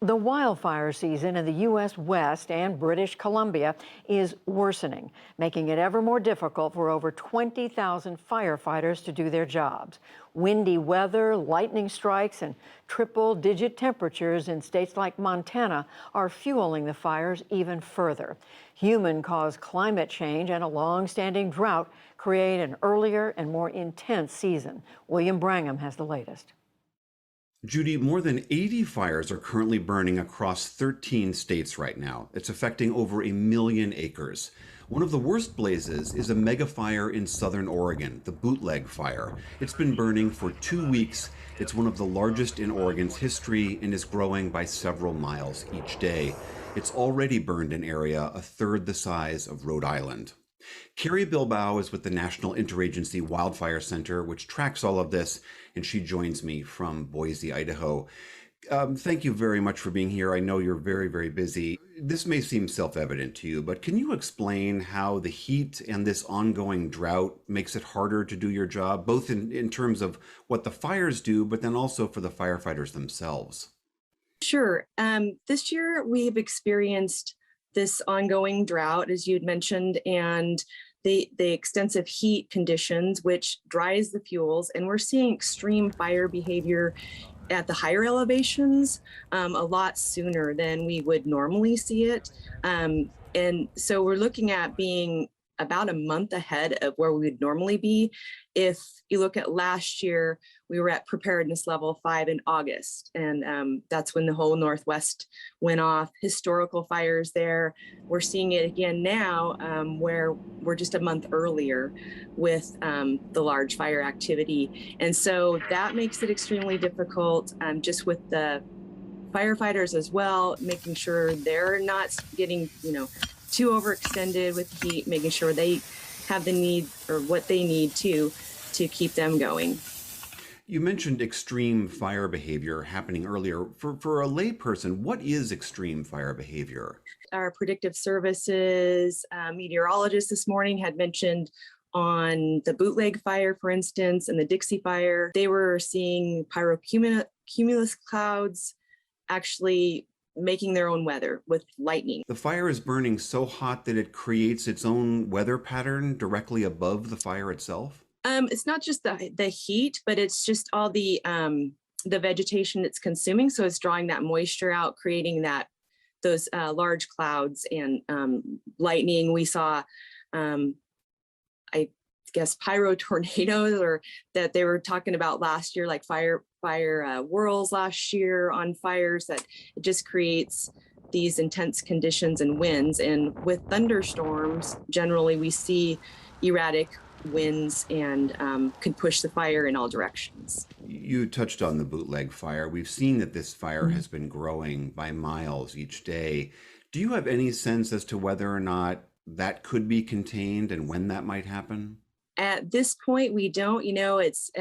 The wildfire season in the U.S. West and British Columbia is worsening, making it ever more difficult for over 20,000 firefighters to do their jobs. Windy weather, lightning strikes, and triple-digit temperatures in states like Montana are fueling the fires even further. Human-caused climate change and a long-standing drought create an earlier and more intense season. William Brangham has the latest. Judy, more than 80 fires are currently burning across 13 states right now. It's affecting over 1 million acres. One of the worst blazes is a mega fire in southern Oregon, the Bootleg Fire. It's been burning for 2 weeks. It's one of the largest in Oregon's history and is growing by several miles each day. It's already burned an area a third the size of Rhode Island. Carrie Bilbao is with the National Interagency Fire Center, which tracks all of this, and she joins me from Boise, Idaho. Thank you very much for being here. I know you're very, very busy. This may seem self-evident to you, but can you explain how the heat and this ongoing drought makes it harder to do your job, both in terms of what the fires do, but then also for the firefighters themselves? Sure. This year we've experienced this ongoing drought, as you'd mentioned, and the extensive heat conditions, which dries the fuels. And we're seeing extreme fire behavior at the higher elevations a lot sooner than we would normally see it. And so we're looking at being about a month ahead of where we would normally be. If you look at last year, we were at preparedness level 5 in August, and that's when the whole Northwest went off. Historical fires there. We're seeing it again now, where we're just a month earlier with the large fire activity. And so that makes it extremely difficult, just with the firefighters as well, making sure they're not getting, too overextended with heat, making sure they have the need or what they need to keep them going. You mentioned extreme fire behavior happening earlier. For a layperson, what is extreme fire behavior? Our predictive services meteorologist this morning had mentioned on the Bootleg Fire, for instance, and the Dixie Fire, they were seeing pyrocumulus clouds actually making their own weather with lightning. The fire is burning so hot that it creates its own weather pattern directly above the fire itself? It's not just the heat, but it's just all the vegetation it's consuming. So it's drawing that moisture out, creating those large clouds and lightning. We saw, I guess, pyro tornadoes, or that they were talking about last year, like fire whirls last year on fires, that it just creates these intense conditions and winds. And with thunderstorms, generally we see erratic winds and could push the fire in all directions. You touched on the Bootleg Fire. We've seen that this fire has been growing by miles each day. Do you have any sense as to whether or not that could be contained and when that might happen? At this point, we don't. It's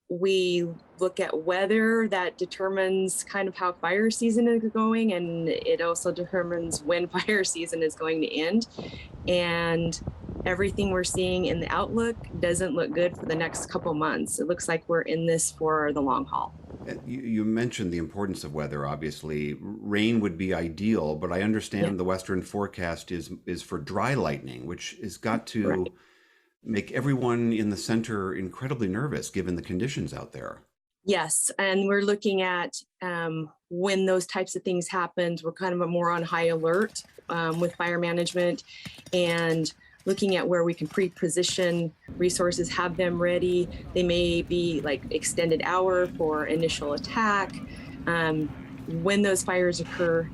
we look at weather that determines kind of how fire season is going, and it also determines when fire season is going to end. And everything we're seeing in the outlook doesn't look good for the next couple months. It looks like we're in this for the long haul. You mentioned the importance of weather. Obviously, rain would be ideal, but I understand the Western forecast is for dry lightning, which has got to make everyone in the center incredibly nervous given the conditions out there. Yes, and we're looking at when those types of things happen, we're kind of more on high alert with fire management, and looking at where we can pre-position resources, have them ready. They may be like extended hour for initial attack. When those fires occur,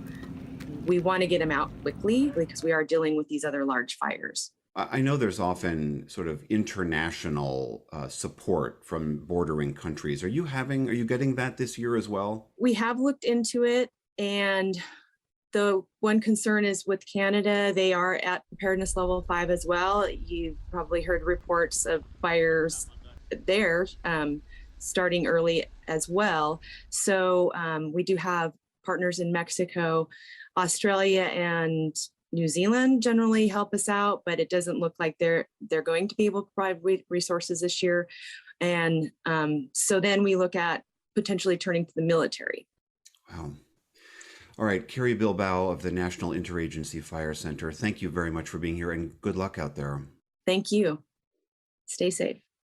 we want to get them out quickly because we are dealing with these other large fires. I know there's often sort of international support from bordering countries. Are you getting that this year as well? We have looked into it, and the one concern is with Canada. They are at preparedness level 5 as well. You've probably heard reports of fires there starting early as well. So we do have partners in Mexico, Australia, and New Zealand generally help us out, but it doesn't look like they're going to be able to provide resources this year. And so then we look at potentially turning to the military. Wow. All right, Carrie Bilbao of the National Interagency Fire Center, thank you very much for being here and good luck out there. Thank you. Stay safe.